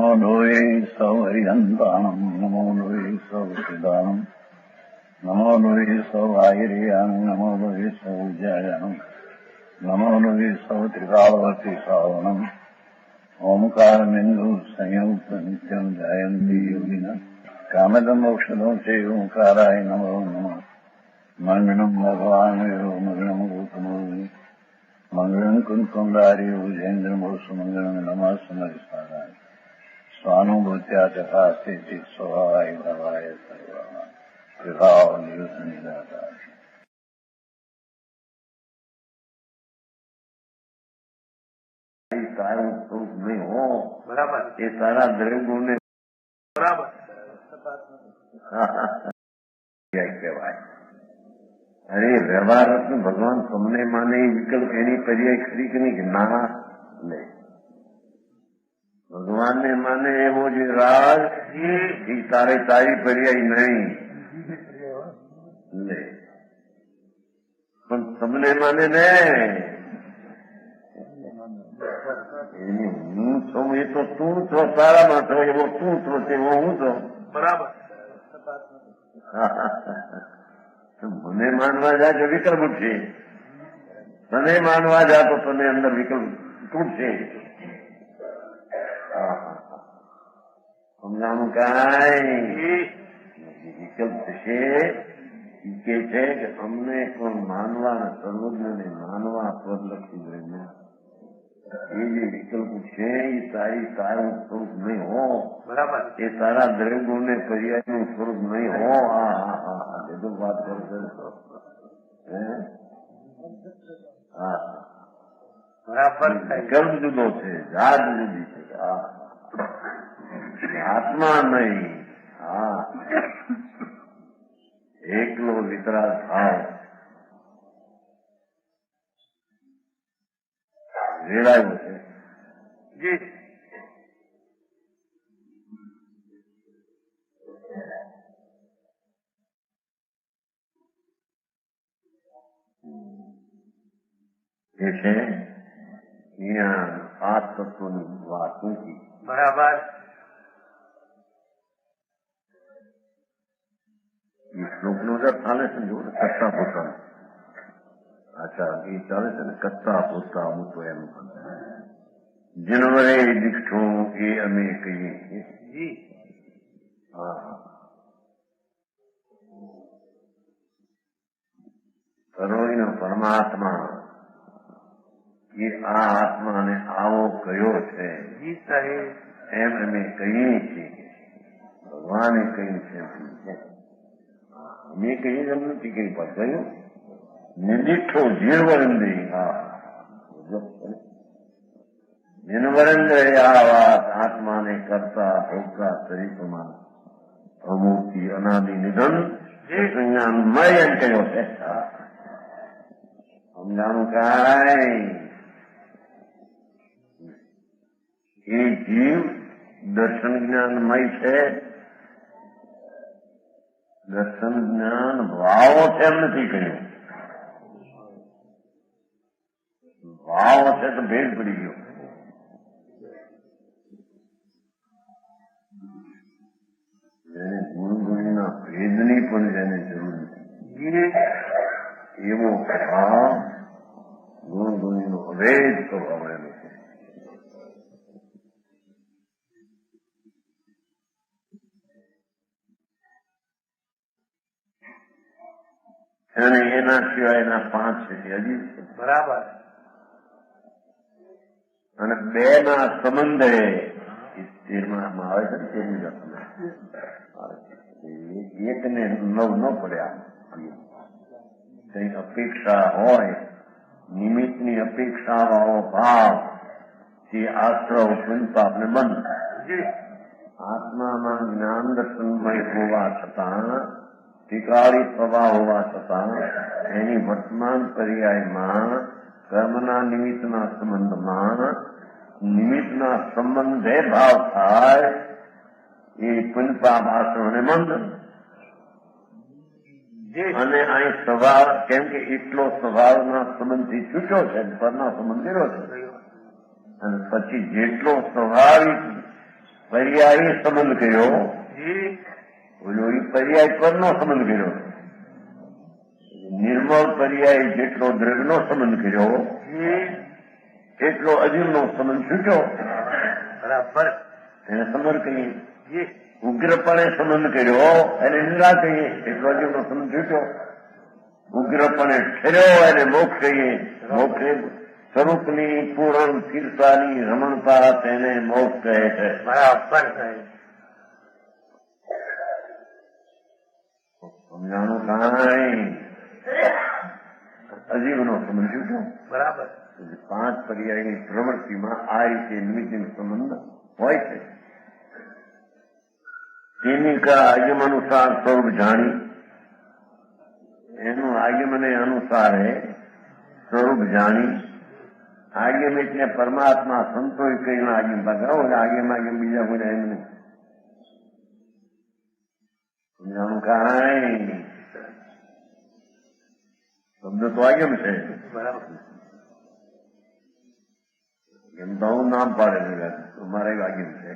નમો લોહે સૌ હરિહંતાણમ નમો લોહે સૌ સિદાનમ નમો લોહે સૌ આયર્યાણમ નમો લોહે સૌ જયાણમ નમો લોહે સૌ ત્રિકાળવતી સાવણમ ઓમકાર બિંદુ સંયુક્ત નિત્યમ જયંતી યોગિના કામદમ ઔષધો છે ઓંકારાય નમો નમઃ મંગળમ ભગવાન વિરો મંગળમ ગૌતમો મંગળમ કુંકુંડાર્યો જૈન્દ્રમો સુમંગળમ નમઃ સમરિસારાય સ્વાનુભૂત્યા ચકાસ્તે ચિત સ્વભાવાય ભવાય સર્વા વિભાવ નિયુત નિરાકાર. તારું સ્વરૂપ નહીં હો, બરાબર, એ તારા દ્રવ્યો ને બરાબર કહેવાય. અરે વ્યવહાર ભગવાન તમને માને એ વિકલ્પ એની પર્યાય ખરી કે નહીં? ના નહીં. ભગવાનને માને એવો જે રાગ એ તારે તારી પર્યાય નહીં. પણ તમને માને ને એની હું છું એ તો તું છો, તારામાં છો એવો તું છો તેવો હું છું. બરાબર. મને માનવા જા તો વિકલ્પ ઉઠશે, તને માનવા જા તો તને અંદર વિકલ્પ તૂટશે. સમજાણું કાંઈ વિકલ્પ થશે કે છે કે અમને પણ માનવા સર્વજ્ઞને માનવા પદલક્ષી દ્રવ્ય એ જે વિકલ્પ છે એ તારું સ્વરૂપ નહીં હો, બરાબર, એ તારા દ્રવ્યોને પર્યાયનું સ્વરૂપ નહીં હો. એ તો વાત કરશે. હા બરાબર. વિકલ્પ જુદો છે, જાત જુદી છે. આત્મા નહીં. હા એકલો વિતરાગ ભાવ રેડાયો છે. જી એ છે અહીંયા 5 તત્વોની વાત મૂકી. બરાબર. એ શ્લોકનો અર્થ ચાલે છે ને, કરતા પોતા. અચ્છા, એ ચાલે છે ને, કરતા પોતા હું તો એમ જનવરે દીક્ષો એ અમે કહીએ છીએ. હા સર્વનો પરમાત્મા એ આ આત્માને આવો કયો છે એમ અમે કહીએ છીએ. ભગવાને કહ્યું છે. અમે કહીએ એમ નથી કઈ પણ કહ્યું નિદીઠો જીણવરંદે. હા જીણવરંદે આ વાત આત્માને કરતા ભોગતા તરીકેમાં અમૂર્તિ અનાદિ નિધન સંજ્ઞાનમય એમ કહ્યો છે. સમજાણું કાંઈ? એ જીવ દર્શન જ્ઞાનમય છે. દર્શન જ્ઞાન ભાવો છે એમ નથી કહ્યું. ભાવ છે તો ભેદ પડી ગયો. જેને ગુણગુણીના ભેદની પણ જેને જરૂર નથી એવો ભાવ ગુણગુણીનો અભેદ સ્વભાવ એનો છે. અને એના સિવાયના 5 છે હજી. બરાબર. અને 2 ના સંબંધે 13માં આવે છે ને, 13મી એકને 9 ન પડ્યા. કઈ અપેક્ષા હોય, નિમિત્તની અપેક્ષા વાળો ભાવ તે આશ્રવ પુનપાપને બંધ. આત્મામાં જ્ઞાન દર્શનમય હોવા છતાં, ટીકાળી સ્વભાવ હોવા છતાં એની વર્તમાન પર્યાયમાં કર્મના નિમિત્તના સંબંધમાં નિમિત્તના સંબંધે ભાવ થાય એ પુનપાપ આશ્રવને બંધ. અને અહીં સ્વભાવ કેમ કે એટલો સ્વભાવના સંબંધથી છૂટ્યો છે, પરના સંબંધ રહ્યો છે. અને પછી જેટલો સ્વાભાવિક पर्यायी संबंध કર્યો ઓલો પર્યાય પરનો સંબંધ કર્યો, નિર્મળ પર્યાય જેટલો દ્રઢનો સંબંધ કર્યો એટલો અજીવનો સંબંધ છૂટ્યો. બરાબર. એને સમર કહીએ. ઉગ્રપણે સંબંધ કર્યો એને નિંદા કહીએ, એટલો અજીવનો સંબંધ છૂટ્યો. ઉગ્રપણે ઠર્યો એને મોક્ષ કહીએ. મોક્ષ સ્વરૂપની પૂર્ણ સ્થિરતાની રમણતા તેને મોક્ષ કહે છે. બરાબર. સમજાણું કાંઈ અજીવનો સંબંધ છૂટ્યો. બરાબર. 5 પર્યાયની પ્રવૃત્તિમાં આ રીતે નિમિત્તનો સંબંધ હોય છે. તેની કા આગમ અનુસાર સ્વરૂપ જાણી, એનું આગમને અનુસારે સ્વરૂપ જાણી, આગમ એટલે પરમાત્મા સંતોષ કરીને આગમ પાછા આગમ બીજા કોઈ એમ નહીં. સમજાણું કાંઈ શબ્દ તો આગમ છે. બરાબર. એમ તો હું નામ પાડે અમારે આગમ છે.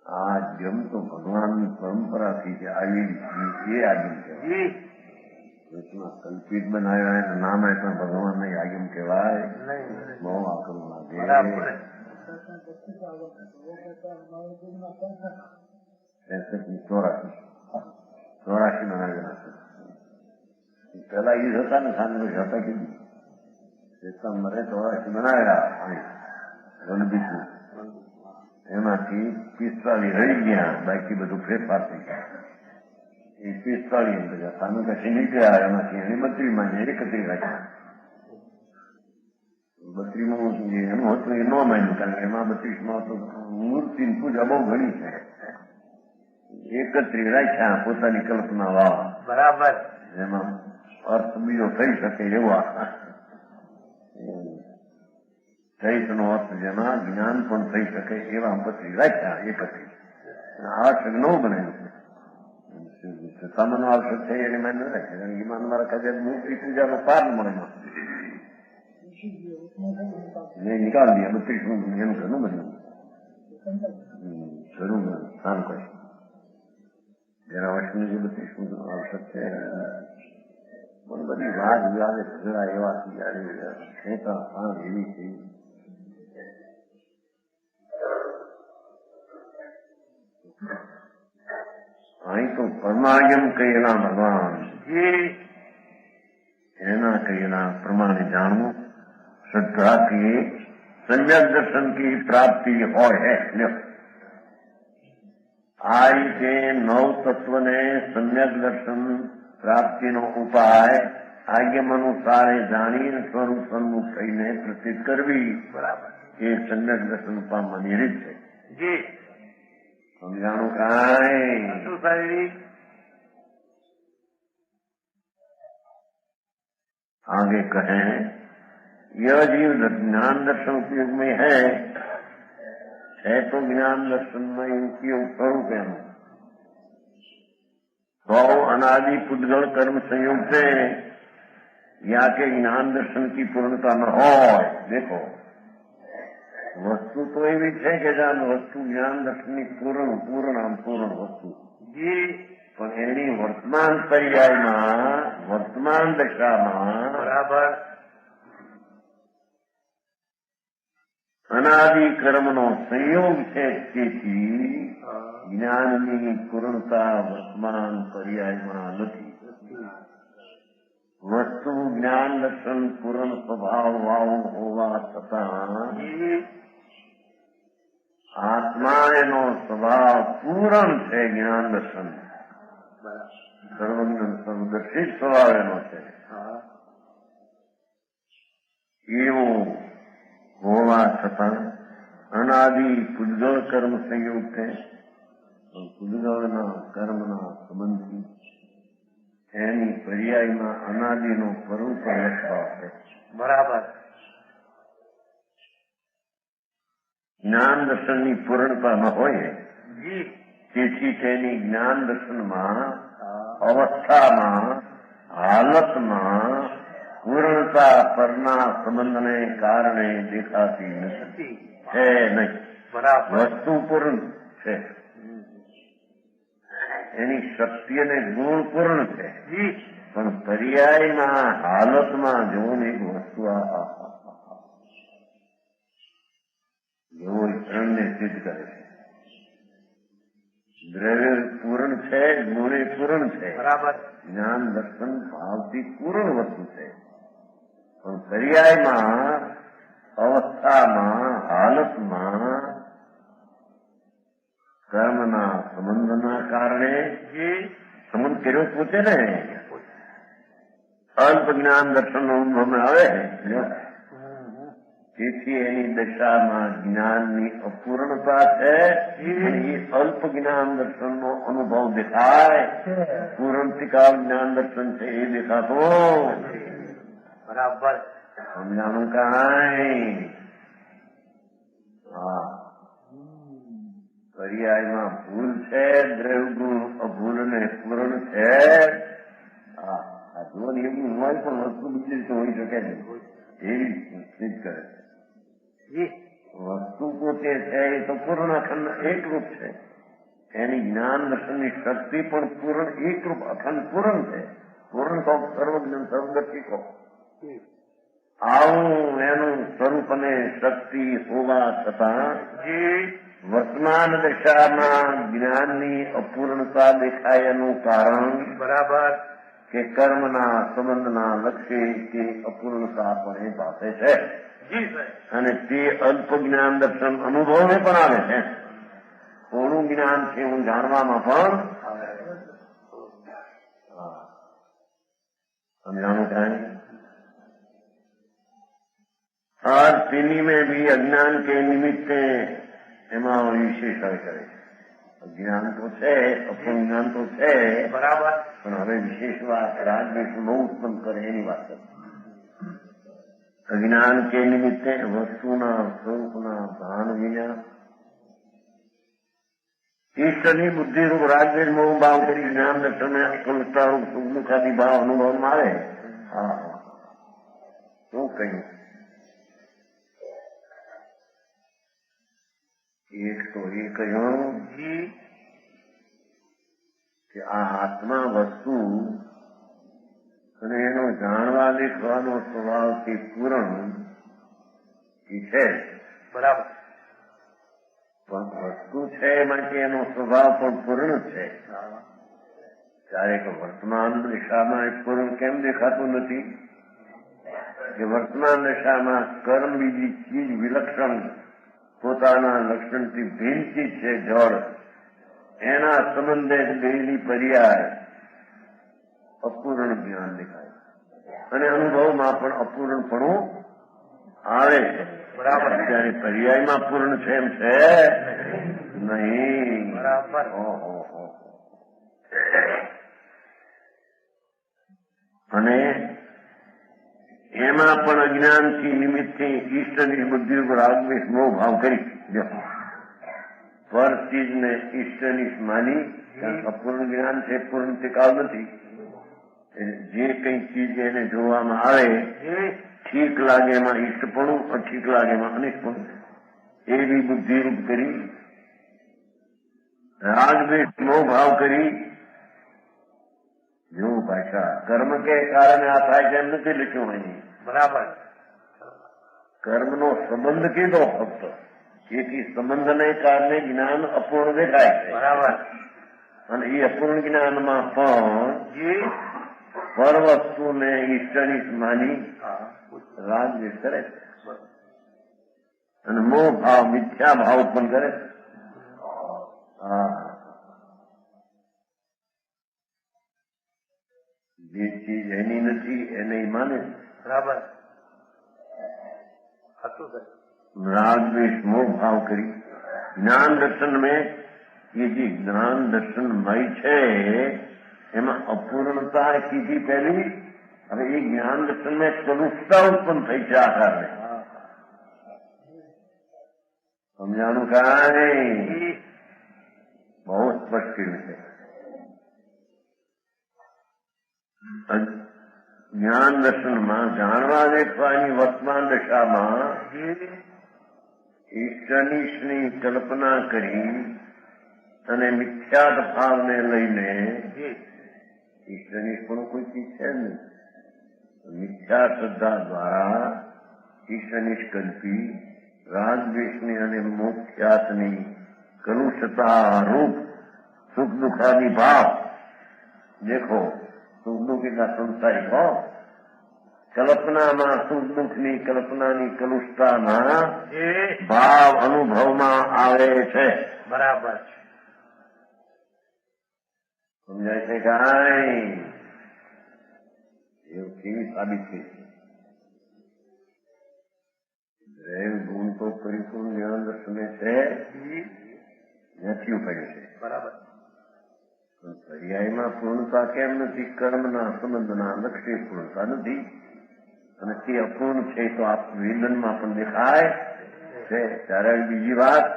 આ જમ તો ભગવાનની પરંપરાથી જે આવેલી એ આગમ છે. કલ્પિત બનાવ્યા એનું નામ એ પણ ભગવાન નહીં આગમ કહેવાય. બહુ આકરું લાગે. 84 બનાવેલા છે. પેલા ઈ હતા ને સામે હતા કીધું મરે 84 બનાવેલા રણબીજનું. એમાંથી 45 રહી ગયા, બાકી બધું ફેરફાર થઈ ગયા. એ 45 બધા સામે કશી નીકળ્યા. એમાંથી એની 32 માં 31 રાખ્યા. 32 માં એનું હતું એ ન માન્યું, કારણ કે એમાં 32 માં તો મૂર્તિની પૂજા બહુ ઘણી છે. 31 રાખ્યા પોતાની કલ્પના વાવ. બરાબર. એમાં અર્થ બીજો થઈ શકે એવા ચૈતનો અર્થ જેમાં જ્ઞાન પણ થઈ શકે એવા 32 રાખ્યા. 31 આવશ્યક ન બનાવ્યું. સામાન્ય આવશ્યક છે એને માન ન રાખે, કારણ કે માન મારા ખાતે મૂર્તિ પૂજાનો પાર મળે મેં નિકાલ દિયા 32 એનું ઘણું બન્યું શરૂ સ્થાન કરે. જરા વર્ષની જે 32 આવશ્યક છે પણ બધી વાત વિવાદે ઝઘડા એવા એવી થઈ. અહીં તો પરમાગમ કહેલા ભગવાન એના કહેલા પ્રમાણે જાણવું, શ્રદ્ધાથી સમ્યક દર્શન की પ્રાપ્તિ હોય है. આ રીતે 9 તત્વને સમ્યક દર્શન પ્રાપ્તિનો ઉપાય આગમ અનુસારે જાણીને સ્વરૂપ સન્મુખ થઈને પ્રસિદ્ધ કરવી. બરાબર. એ સમ્યક દર્શન પામવાની રીત છે. સમજાણું કાંઈ? आगे कहें यह जीव ज्ञान दर्शन उपयोग में है तो ज्ञान दर्शन में इनकी स्वरूप है. तो अनादि पुद्गल कर्म संयोग से या के ज्ञान दर्शन की पूर्णता न हो. देखो वस्तु तो एवी है कि जान वस्तु ज्ञान दर्शन की पूर्ण वस्तु પણ એની વર્તમાન પર્યાયમાં વર્તમાન દશામાં બરાબર અનાદિ કર્મનો સંયોગ છે. તેથી જ્ઞાનની પૂર્ણતા વર્તમાન પર્યાયમાં નથી. વસ્તુ જ્ઞાન દર્શન પૂર્ણ સ્વભાવ વાળું હોવા છતાં આત્મા એનો સ્વભાવ પૂર્ણ છે. જ્ઞાન દર્શન સર્વજ્ઞ સર્વદર્શિત સ્વભાવ એનો છે. એવું હોવા છતાં અનાદિ પુદ્ગલ કર્મ સંયુક્ત છે. પુદ્ગલના કર્મના સંબંધથી એની પર્યાયમાં અનાદિનો સ્વરૂપ લક્ષભાવ છે. બરાબર. જ્ઞાન દર્શનની પૂર્ણતા ન હોય તેથી તેની જ્ઞાન દર્શનમાં અવસ્થામાં હાલતમાં પૂર્ણતા પરના સંબંધને કારણે દેખાતી નથી છે નહીં. બરાબર વસ્તુ પૂર્ણ છે, એની શક્તિ અને ગુણ પૂર્ણ છે, જી પણ પર્યાયમાં હાલતમાં જો એક વસ્તુ જેવો ઈશ્વરને સિદ્ધ કરે છે. દ્રવ્ય પૂર્ણ છે, ગુણે પૂર્ણ છે, બરાબર જ્ઞાન દર્શન ભાવથી પૂર્ણ વસ્તુ છે, પણ પર્યાયમાં અવસ્થામાં હાલતમાં કર્મના સંબંધના કારણે જી સંબંધ કર્યો પોતે ને અલ્પ જ્ઞાન દર્શન અનુભવ આવે, તેથી એની દશામાં જ્ઞાનની અપૂર્ણતા છે. એ અલ્પ જ્ઞાન દર્શનનો અનુભવ દેખાય, પૂર્ણતિકાળ જ્ઞાન દર્શન છે એ દેખાતો બરાબર સમજાણું કાંઈ. હા, પર્યાયમાં ભૂલ છે, દ્રવ્યગુણ અભૂલ ને પૂર્ણ છે. હા, આ જો એવું હોય પણ વસ્તુ બીજી રીતે હોઈ શકે નહીં, એવી સિદ્ધ કરે છે. જી વસ્તુ પોતે છે એ તો પૂર્ણ અખંડ એકરૂપ છે, એની જ્ઞાન દર્શનની શક્તિ પણ પૂર્ણ એકરૂપ અખંડ પૂર્ણ છે. પૂર્ણ તો સર્વજ્ઞ સર્વગતિ કહો, આવું એનું સ્વરૂપ અને શક્તિ હોવા છતાં જી વર્તમાન દશામાં જ્ઞાનની અપૂર્ણતા દેખાય એનું કારણ બરાબર કે કર્મના સંબંધના લક્ષ્ય કે અપૂર્ણતા પણ એ પાસે છે, જી સર અને તે અલ્પ જ્ઞાન દર્શન અનુભવને પણ આવે છે. થોડું જ્ઞાન છે હું જાણવામાં પણ समझाना चाहें। और पीनी में भी अज्ञान के निमित्त એમાં વિશેષ આવે કરે છે. જ્ઞાન તો છે, અપૂર્ણ જ્ઞાન તો છે બરાબર, પણ હવે વિશેષ વાત રાગદ્વેષ બહુ ઉત્પન્ન કરે એની વાત કરે. અજ્ઞાન કે નિમિત્તે વસ્તુના સ્વરૂપના ભાન વિના ઈશ્વરની બુદ્ધિરૂપ રાગદ્વેષ મોહ ભાવ કરી જ્ઞાન દર્શન અકલતારૂપ સુખદુખાદી ભાવ અનુભવમાં આવે. હા, શું કહ્યું? એક તો એ કહ્યું કે આ આત્મા વસ્તુ અને એનો જાણવા દેખવાનો સ્વભાવથી પૂરણ છે બરાબર, પણ વસ્તુ છે માટે એનો સ્વભાવ પણ પૂર્ણ છે. ક્યારેક વર્તમાન દિશામાં એ પૂર્ણ કેમ દેખાતું નથી કે વર્તમાન દિશામાં કર્મ બીજી ચીજ વિલક્ષણ પોતાના લક્ષણથી ભિન્ન ચીજ છે, જળ, એના સંબંધે બેની પર્યાય અપૂર્ણ જ્ઞાન દેખાય અને અનુભવમાં પણ અપૂર્ણપણું આવે છે. બરાબર, ત્યારે પર્યાયમાં પૂર્ણ છે એમ છે નહીં. બરાબર, અને એમાં પણ અજ્ઞાનથી નિમિત્તથી ઈષ્ટની બુદ્ધિ ઉપર રાગદ્વેષ મોહ ભાવ કરી પર ચીજને ઈષ્ટની માની અપૂર્ણ જ્ઞાન છે, પૂર્ણ કાળ નથી. જે કઈ ચીજ એને જોવામાં આવે ઠીક લાગે એમાં ઈષ્ટપણું, અઠીક લાગે એમાં અનિષ્ટપણું, એવી બુદ્ધિરૂપ કરી રાગદ્વેષ મોહ ભાવ કરી. જો ભાષા કર્મ કે કારણે આ થાય છે એમ નથી લખ્યું અહીં. બરાબર, કર્મનો સંબંધ કીધો ફક્ત, એથી સંબંધને કારણે જ્ઞાન અપૂર્ણ દેખાય છે. બરાબર, અને એ અપૂર્ણ જ્ઞાનમાં પણ પર વસ્તુને ઈષ્ટની માની રાગદ્વેષ કરે છે અને મોહ ભાવ મિથ્યા ભાવ ઉત્પન્ન કરે છે. હા, જે ચીજ એની નથી એને ઈ માને છે. બરાબર, હતું સર, रागद्वेष मोह भाव करी ज्ञान दर्शन में ये जी ज्ञान दर्शन मय है एમાં અપૂર્ણતા કીધી પહેલી. હવે એ જ્ઞાન દર્શન में સ્વરૂપતા ઉત્પન્ન થઈ છે આ કારણે. સમજાણું કાંઈ? બહુ સ્પષ્ટ કર્યું છે. જ્ઞાન દર્શનમાં જાણવા દેખવાની વર્તમાન દશામાં ઈષ્ટની કલ્પના કરી અને મિથ્યાત ભાવને લઈને ઈષ્ટની પણ કોઈ ચીજ છે નહીં. મિથ્યા શ્રદ્ધા દ્વારા ઈષ્ટની કલ્પી રાગદ્વેષની અને મોક્ષાતની કલુષતા રૂપ સુખ દુખાદી ભાવ. દેખો સુખ દુઃખ એટલા સંસારિક હો. કલ્પનામાં સુખ દુઃખની કલ્પનાની કલુષતામાં ભાવ અનુભવમાં આવે છે. બરાબર છે. સમજાય છે કાંઈ? એવું કેવી સાબિત થઈ છે? દરેક ગુણ તો પરિપૂર્ણ જ્ઞાન દર્શને છે, નથી પડ્યું છે. બરાબર. પણ પર્યાયમાં પૂર્ણતા કેમ નથી? કર્મના સંબંધના લક્ષ્ય પૂર્ણતા નથી, અને તે અપૂર્ણ છે તો આપ વેદનમાં પણ દેખાય છે. ત્યારે બીજી વાત,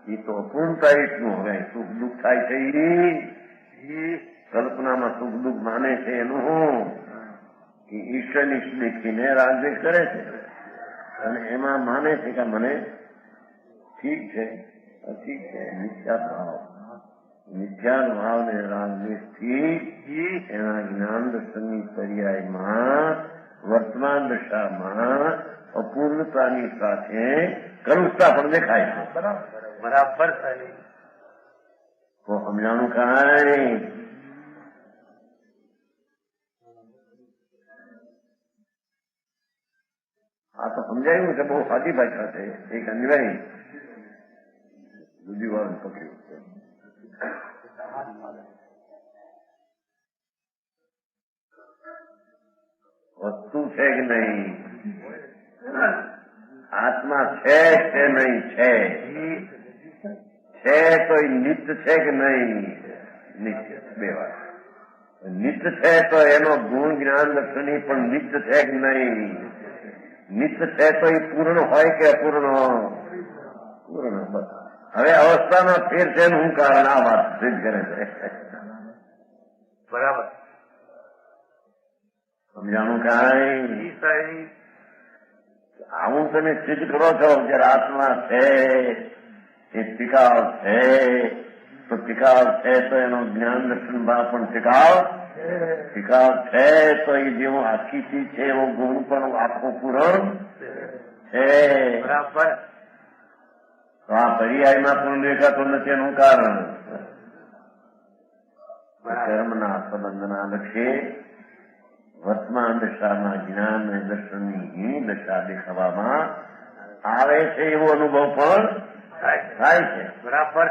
એ તો અપૂર્ણતા એટલું હવે સુખ દુઃખ થાય છે. કલ્પનામાં સુખ દુઃખ માને છે એનું હું કે ઈશ્વરની દેખીને રાગદ્વેષ કરે છે, અને એમાં માને છે કે મને ઠીક છે અઠીક છે. મિથ્યા ભાવ, મિથ્યા ભાવને રાગદ્વેષથી એના જ્ઞાન દર્શનની પર્યાયમાં વર્તમાન દશામાં અપૂર્ણતાની સાથે કરુણતા પણ દેખાય છે. બરાબર સાહેબ. તો સમજાણું કાંઈ? આ તો સમજાયું છે. બહુ સાદી ભાષા છે. એક અન્વય બીજી વાર પકડ્યું. વસ્તુ છે કે નહીં? આત્મા છે કે નહીં? છે તો એ નિત્ય છે કે નહીં? નિત્ય. બે વાત. નિત્ય છે તો એનો ગુણ જ્ઞાન દર્શની પણ નિત્ય છે કે નહીં? નિત્ય છે તો એ પૂર્ણ હોય કે અપૂર્ણ? પૂર્ણ. બસ હવે અવસ્થામાં ફેર છે ને હું કારણ આ વાત સિદ્ધ કરે છે. બરાબર. સમજાણું કાંઈ? આવું તમે સિદ્ધ કરો છો જયારે આત્મા છે એ ટિકાવ છે, તો ટિકાવ છે તો એનો જ્ઞાન દર્શન ભાવ પણ ટિકાવ છે, તો એ જેવો આખી ચીજ છે એવો ગુણ પણ આખો પૂરણ છે. બરાબર. તો આ પર્યાયમાં પણ દેખાતો નથી એનું કારણ કર્મના સંબંધના લક્ષ્ય વર્તમાન દશામાં જ્ઞાન અને દર્શનની દશા દેખાવામાં આવે છે એવો અનુભવ પણ થાય છે. બરાબર.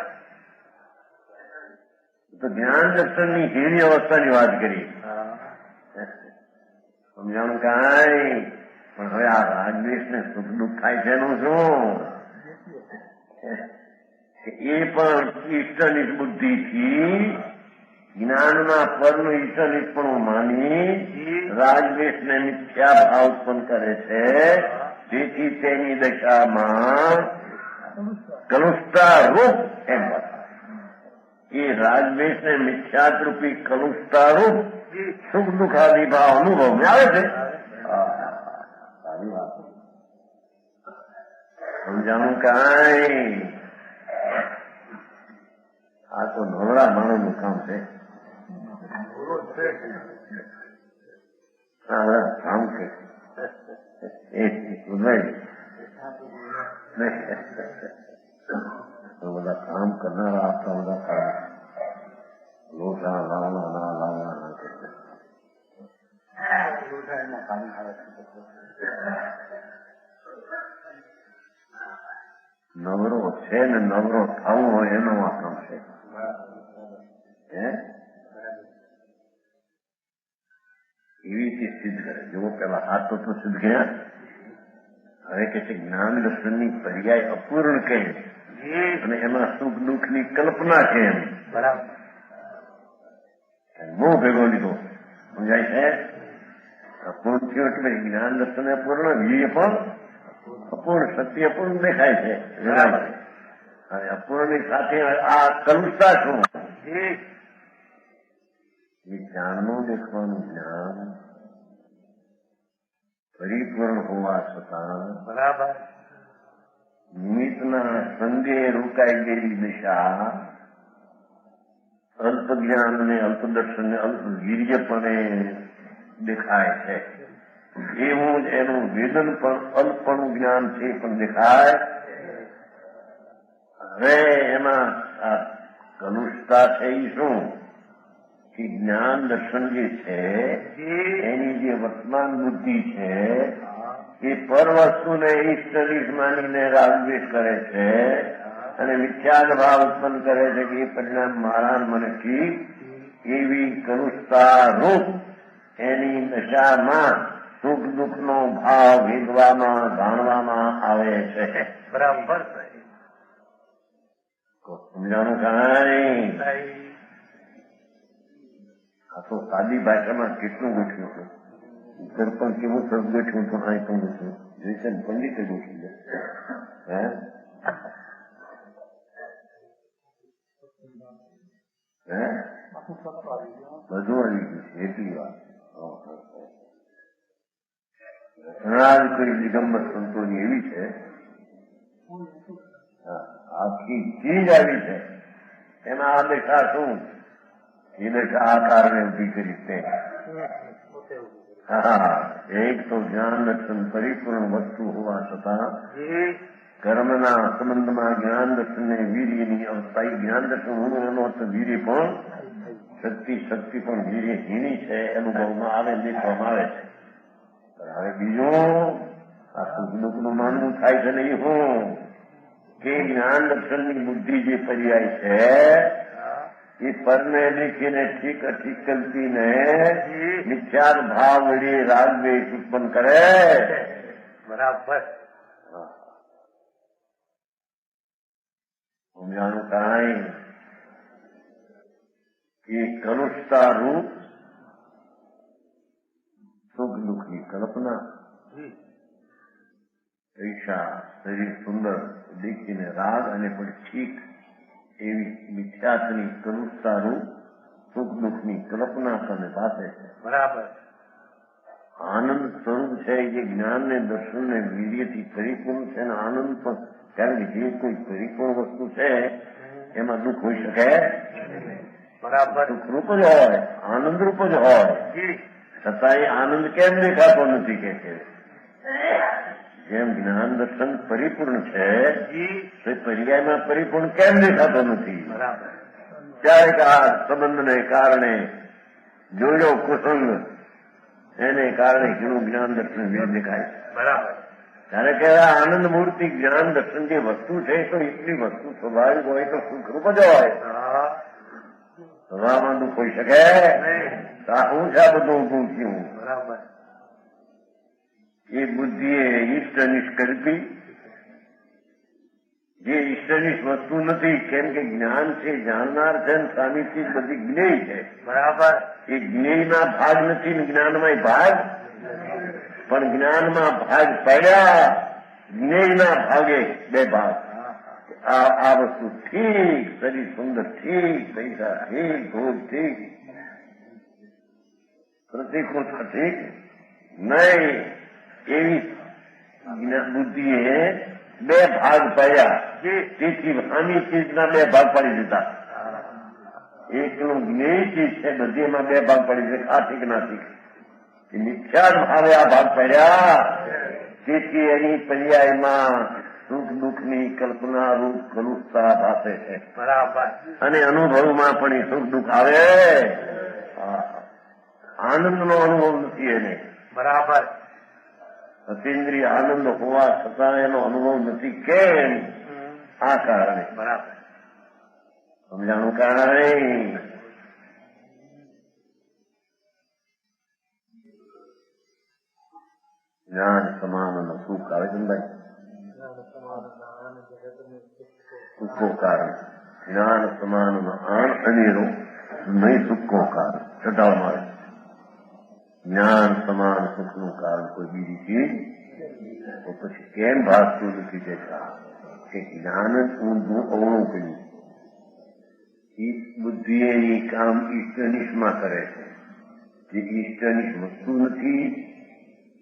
તો જ્ઞાન દર્શનની હીની અવસ્થાની વાત કરી. સમજાણું કાંઈ? પણ હવે આ રાગદ્વેષને સુખ દુઃખ થાય છે એનું શું? એ પણ ઈષ્ટની બુદ્ધિથી જ્ઞાનના પરનું ઈશ્વર પણ માની રાગદ્વેષને મિથ્યા ભાવ ઉત્પન્ન કરે છે. તેથી તેની દશામાં કલુષતા રૂપ એમ એ રાગદ્વેષને મિથ્યારૂપી કલુષતા રૂપ સુખ દુઃખાદી ભાવ અનુભવ આવે છે. સારી વાત. સમજાણું કાંઈ? આ તો નવરા માણસનું કામ છે. કામ છે એ બધા કામ કરનારા આપણા બધા કામ લોટા લાવવાના લાવવાના નવરો છે ને નવરો થવું હોય એનો આ કામ છે. એવી રીતે સિદ્ધ કરે. જો પેલા હાથ તો સિદ્ધ ગયા, હવે કે છે જ્ઞાન દર્શનની પર્યાય અપૂર્ણ કેમ અને એમાં સુખ દુઃખની કલ્પના કેમ? બરાબર. બહુ ભેગો લીધો. સમજાય છે? અપૂર્ણ થયું એટલે જ્ઞાન દર્શન અપૂર્ણ, વીર્ય પણ અપૂર્ણ, શક્તિ અપૂર્ણ દેખાય છે. અને અપૂર્ણની સાથે આ કલુષતા શું? એ જ્ઞાનનું દેખવાનું જ્ઞાન પરિપૂર્ણ હોવા છતાં બરાબર નિમિત્તના સંગે રોકાઈ ગયેલી દશા અલ્પ જ્ઞાન ને અલ્પ દર્શન ને અલ્પ વીર્યપણે દેખાય છે. એવું જ એનું વેદન પણ અલ્પનું જ્ઞાન છે પણ દેખાય. હવે એમાં આ કલુષતા છે એ શું કે જ્ઞાન દર્શન જે છે એની જે વર્તમાન બુદ્ધિ છે એ પર વસ્તુને ઈષ્ટરીશ માનીને રાગદ્વેષ કરે છે અને મિથ્યાદ ભાવ ઉત્પન્ન કરે છે કે એ પરિણામ મારા મને ઠીક. એવી કલુષતા રૂપ એની દશામાં સુખ દુઃખનો ભાવ વેદવામાં જાણવામાં આવે છે. બરાબર સમજાણું કાંઈ? આ તો સાદી ભાષામાં કેટલું ગોઠવ્યું છે. ઉત્તર પણ કેવું સરસ ગોઠવ્યું તો અહીં પણ ગોઠવ્યું જોઈશે ને પંડિતે ગોઠવી દે. હે હે બધું આવી ગયું છે એટલી વાત. ઘણા કોઈ દિગંબર સંતોની એવી છે આખી ચીજ આવી છે એમાં આ દશા શું એ દશા આ કારણે ઉભી કરી છે. હા એક તો જ્ઞાન દર્શન પરિપૂર્ણ વસ્તુ હોવા છતાં કર્મના સંબંધમાં જ્ઞાન દર્શનને વીર્યની અવસ્થા. જ્ઞાન દર્શન હું એનો અર્થ વીર્ય પણ શક્તિ પણ વીર્યહીની છે અનુભવમાં આવે દેખવામાં આવે છે. હવે બીજું આ સુખ દુઃખનું માનવું થાય છે ને એ હું કે જ્ઞાન દર્શનની બુદ્ધિ જે પર્યાય છે એ પરને દેખીને ઠીક અઠીક કલ્પીને મિથ્યાદ ભાવ વડે રાગદ્વેષ ઉત્પન્ન કરે. બરાબર સમજાણું કાંઈ? એ કલુષતા રૂપ સુખ દુઃખની કલ્પના પૈસા શરીર સુંદર દેખીને રાગ અને પણ ઠીક એવી મિથ્યાત્વની કલુષતા રૂપ સુખ દુઃખની કલ્પના તમે પાસે છે. બરાબર આનંદ સ્વરૂપ છે જે જ્ઞાન ને દર્શન ને વીર્યથી પરિપૂર્ણ છે અને આનંદ પણ. કારણ કે જે કોઈ પરિપૂર્ણ વસ્તુ છે એમાં દુઃખ હોઈ શકે. બરાબર સુખરૂપ જ હોય આનંદરૂપ જ હોય છતાં એ આનંદ કેમ દેખાતો નથી કે છે. જેમ જ્ઞાન દર્શન પરિપૂર્ણ છે તો પર્યાયમાં પરિપૂર્ણ કેમ દેખાતો નથી? ક્યારેક આ સંબંધને કારણે જોયો કુસંગ એને કારણે ઘણું જ્ઞાન દર્શન દેખાય. બરાબર ત્યારે કે આનંદ મૂર્તિ જ્ઞાન દર્શન જે વસ્તુ છે તો એટલી વસ્તુ સ્વાભાવિક હોય તો સુખરૂપ જ હોય. સ્વભાવમાં દુઃખ હોઈ શકે? હું છે આ બધું ઊભું થયું. બરાબર એ બુદ્ધિએ ઈષ્ટ અનિષ્ટ કલ્પી જે ઈષ્ટનિષ્ઠ વસ્તુ નથી. કેમ કે જ્ઞાન છે જાણનાર છે ને સ્વામીથી બધી જ્ઞેય છે. બરાબર એ જ્ઞેયમાં ભાગ નથી ને જ્ઞાનમાં ભાગ પણ જ્ઞાનમાં ભાગ પડ્યા જ્ઞેયના ભાગે બે ભાગ. આ વસ્તુ ઠીક શરીર સુંદર ઠીક પૈસા ઠીક ભોગ ઠીક પ્રતિકૂળ ઠીક નહીં એવી બુદ્ધિએ બે ભાગ પાડ્યા. તેથી આની ચીજના બે ભાગ પાડી દીધા. એકનું જ્ઞેય ચીજ છે બધી એમાં બે ભાગ પાડી દે આ ઠીક ના ઠીક. મિથ્યાદ ભાવે આ ભાગ પાડ્યા તેથી એની પર્યાયમાં સુખ દુઃખની કલ્પના રૂપ કલુષતા ભાષે છે. બરાબર અને અનુભવમાં પણ એ સુખ દુઃખ આવે આનંદનો અનુભવ નથી એને. બરાબર અતિન્દ્રિય આનંદ હોવા છતાં એનો અનુભવ નથી. કેમ? આ કારણે. બરાબર સમજાણું કારણે જ્ઞાન સમાન સુખ આવે છે ને ભાઈ. સુખો કારણ જ્ઞાન સમાન આણ અનેરો નહીં સુખો કારણ ચટાવવામાં આવે. જ્ઞાન સમાન સુખનું કારણ કોઈ બીજી ચીજ તો પછી કેમ ભાગતું નથી દેતા કે જ્ઞાન જ ઊંધું અવળું કર્યું. બુદ્ધિએ એ કામ ઈષ્ટનિષ્ઠમાં કરે છે જે ઈષ્ટનિષ્ઠ વસ્તુ નથી.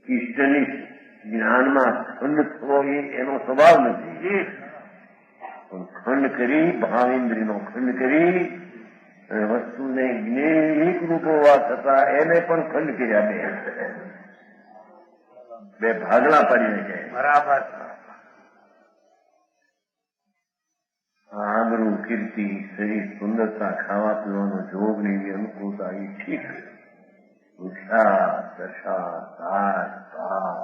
ઈષ્ટનિષ્ઠ જ્ઞાનમાં ખંડ થવો એનો સ્વભાવ નથી. જી પણ ખંડ કરી, ભાવેન્દ્રિયનો ખંડ કરી અને વસ્તુને જ્ઞેય રૂપ હોવા છતાં એને પણ ખંડ કર્યા. બે ભાગલા પાડીને જાય. બરાબર. આબરૂ, કીર્તિ, શરીર, સુંદરતા, ખાવા પીવાનો જોગ ને એવી અનુકૂળતા એ ઠીક. ઉષા, દશા, તાજ, પાપ,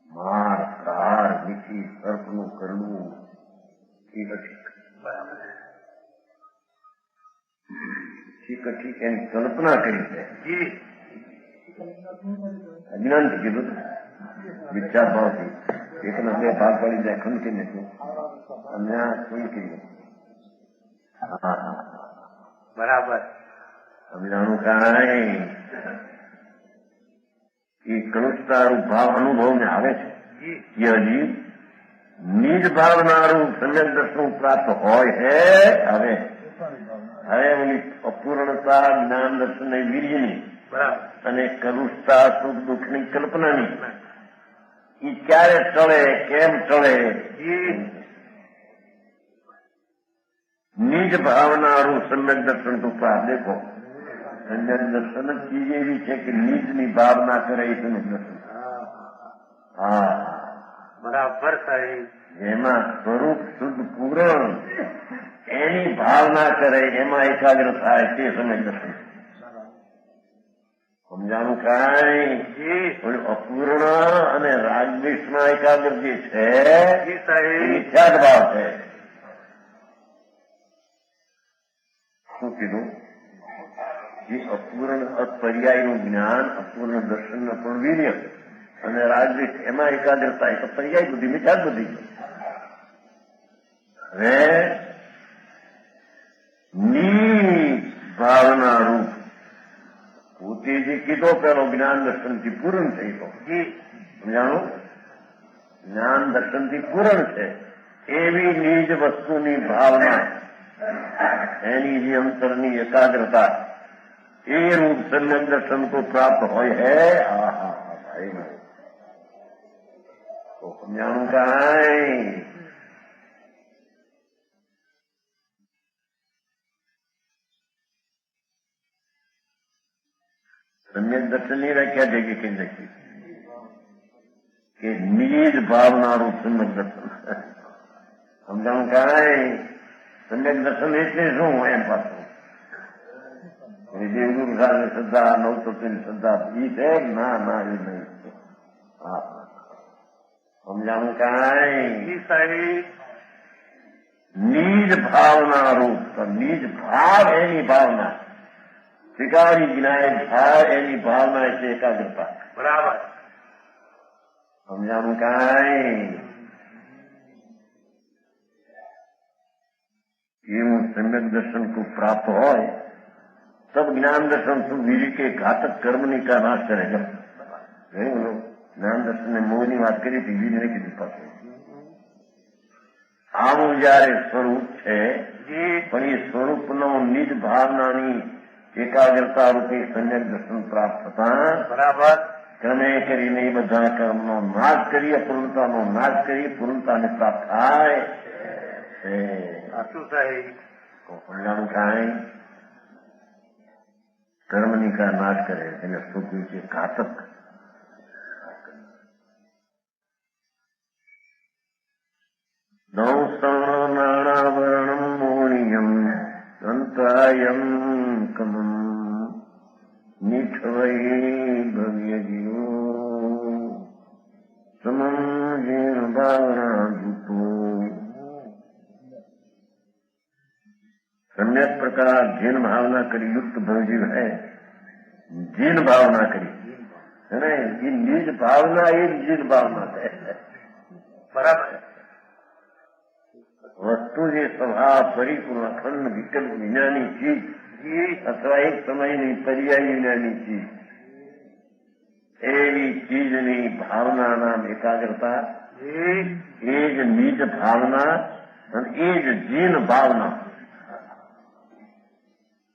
માર, પ્રહાર, મીઠી, સર્પનું કરવું એ ઠીક. બરાબર. ઠીક એની કલ્પના કરી છે. જી અજ્ઞાનથી કીધું વિચાર ભાવથી એકના બે ભાગ પડી જાય ખંડ કરી નાખ્યું અને આ શું કર્યું. બરાબર. સમજાણું કાંઈ એ કલુષતારૂપ ભાવ અનુભવને આવે છે. જી એ હજી નિજ ભાવનારું સમ્યક દર્શન પ્રાપ્ત હોય હે. હવે ઓલી અપૂર્ણતા જ્ઞાન દર્શન વીર્યની બરાબર. અને કલુષતા સુખ દુઃખની કલ્પનાની એ ક્યારે ચડે, કેમ ચડે? જી નિજ ભાવનારું સમ્યક દર્શન તો પ્રાપ્ત. દેખો સમ્યક દર્શન જ ચીજ એવી છે કે નિજની ભાવના કરે એ સમ્યક દર્શન. હા, બરાબર સાહેબ. જેમાં સ્વરૂપ શુદ્ધ પૂરણ એની ભાવના કરે એમાં એકાગ્ર થાય તે સમ્યક દર્શન. સમજાણું કાંઈ? જી અપૂર્ણ અને રાગદ્વેષમાં એકાગ્ર જે છે જી એ સાહેબ. મિથ્યાદ ભાવ છે. શું કીધું? જે અપૂર્ણ અપર્યાયનું જ્ઞાન, અપૂર્ણ દર્શન, અપૂર્ણ વીર્ય અને રાગદ્વેષ એમાં એકાગ્રતા એ તો પર્યાય બુદ્ધિ, મિથ્યાદ બુદ્ધિ. હવે ની ભાવના રૂપ પોતે જે કીધો પેલો જ્ઞાન દર્શનથી પૂર્ણ થઈ તો. જી સમજાણું? જ્ઞાન દર્શનથી પૂર્ણ છે એવી નિજ વસ્તુની ભાવના, એની જે અંતરની એકાગ્રતા એ રૂપ સમ્યક દર્શન को प्राप्त હોય હે. ભાઈ તો સમજાણું કાંઈ? સમ્યક દર્શનની વ્યાખ્યા ભેગી કરી નાખી કે નિજ ભાવનારું સમ્યક દર્શન. સમજાણું કાંઈ? સમ્યક દર્શન એટલે શું એમ પાછું દેવગુરુ સાહેબની શ્રદ્ધા, નવતત્વની શ્રદ્ધા એ છે? ના એ નહીં. હા, સમજાણું કાંઈ? જી સાહેબ. નિજ ભાવના રૂપ, નિજ ભાવ એની ભાવના, સ્વીકારી જ્ઞાય ભાવ એની ભાવના એટલે એકાગ્રતા. બરાબર. સમજાણું કાંઈ? એવું સમ્યક દર્શન को प्राप्त હોય तब ज्ञान दर्शन सुख वीर के घातक कर्मनी का नाश करेगा. જ્ઞાન દર્શન ને મોહની વાત કરી હતી, વીરને કીધી પાછું. આવું જયારે સ્વરૂપ છે પણ એ સ્વરૂપનો નિજ ભાવનાની એકાગ્રતા રૂપી સમ્યક દર્શન પ્રાપ્ત થતા બરાબર. ક્રમે કરીને એ બધા કર્મનો નાશ કરી, અપૂર્ણતાનો નાશ કરી પૂર્ણતાને પ્રાપ્ત થાય. સાચું સાહેબ. તો સમજાણું કાંઈ? કર્મની કા નાશ કરે એને સ્તુતિ છે ઘાતક. દંસનાણાવરણમ મોણિયમ અંતાયમ કમમ નિઠવૈ ભવ્ય જીવો સમમ જીન ભાવના દૂતો. सम्यक प्रकार जिन भावना करी युक्त भवजीव है, जिन भावना करी है ना, ये निज भावना एक जिन भावना है. બરાબર. वस्तु જે સ્વભાવ પરિપૂર્ણ અખંડ વિકલ્પ વિનાની ચીજ અથવા એક સમયની પર્યાય વિનાની ચીજ એવી ચીજની ભાવના નામ એકાગ્રતા. એ જ નિજ ભાવના અને એ જ જીન ભાવના.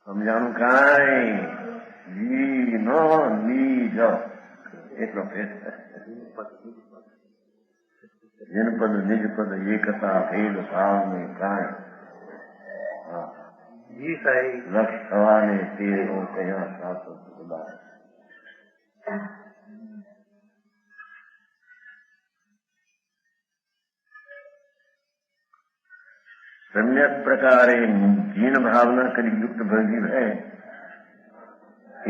સમજાણું કાંઈ? જી નો નિજ એટલો ફેર જનપદ નિજપદ એકતા ભેદ ભાવ ને કાંઈ જી સાહેબ લક્ષ થવાને તે કયા શાશ્વત બધા सम्यक प्रकारे जीन भावना કરી યુક્ત ભજી है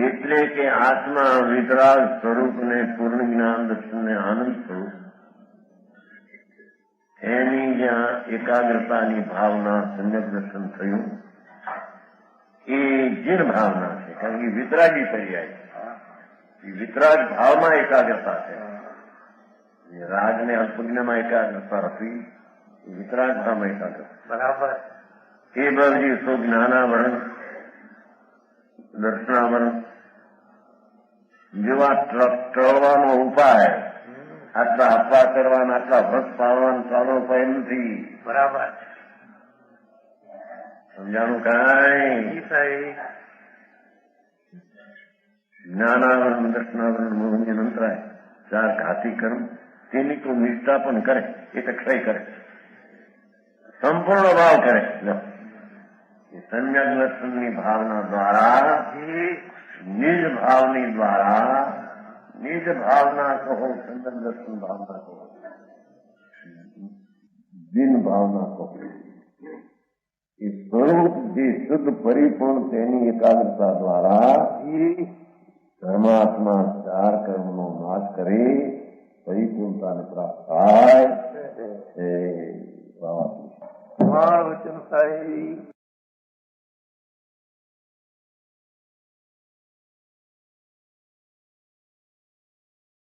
એટલે કે આત્મા વિતરાગ સ્વરૂપ ને પૂર્ણ જ્ઞાન દર્શન ને આનંદ સ્વરૂપ એની જ્યાં એકાગ્રતાની ભાવના સમ્યક દર્શન થયું એ જીન ભાવના છે કારણ કે વિતરાગી પર્યાય એ વિતરાગ ભાવમાં એકાગ્રતા છે રાગને અલ્પજ્ઞમાં એકાગ્રતા હતી વિતરાગ ભાવમાં એકાગ્રતા બરાબર એ બાબજી સૌ જ્ઞાનાવરણ દર્શનાવરણ જેવા ટળવાનો ઉપાય આટલા આપવા કરવાના આટલા વ્રત પાળવાનો સારો ઉપાય નથી બરાબર સમજાણું કાંઈ જી સાહેબ જ્ઞાનાવરણ દર્શનાવરણ મોહનીય અંતરાય ચાર ઘાતી કર્મ તેની તો નિષ્ઠા પણ કરે એ તો ક્ષય કરે સંપૂર્ણ ભાવ કરે સમ્યક દર્શનની ભાવના દ્વારા નિજ ભાવની દ્વારા નિજ ભાવના કહો સમ્યક દર્શન ભાવના કહો દિન ભાવના કહો એ સ્વરૂપ જે શુદ્ધ પરિપૂર્ણ તેની એકાગ્રતા દ્વારા ધર્માત્મા ચાર કર્મનો નાશ કરી પરિપૂર્ણતાને પ્રાપ્ત થાય વચન સાહેબ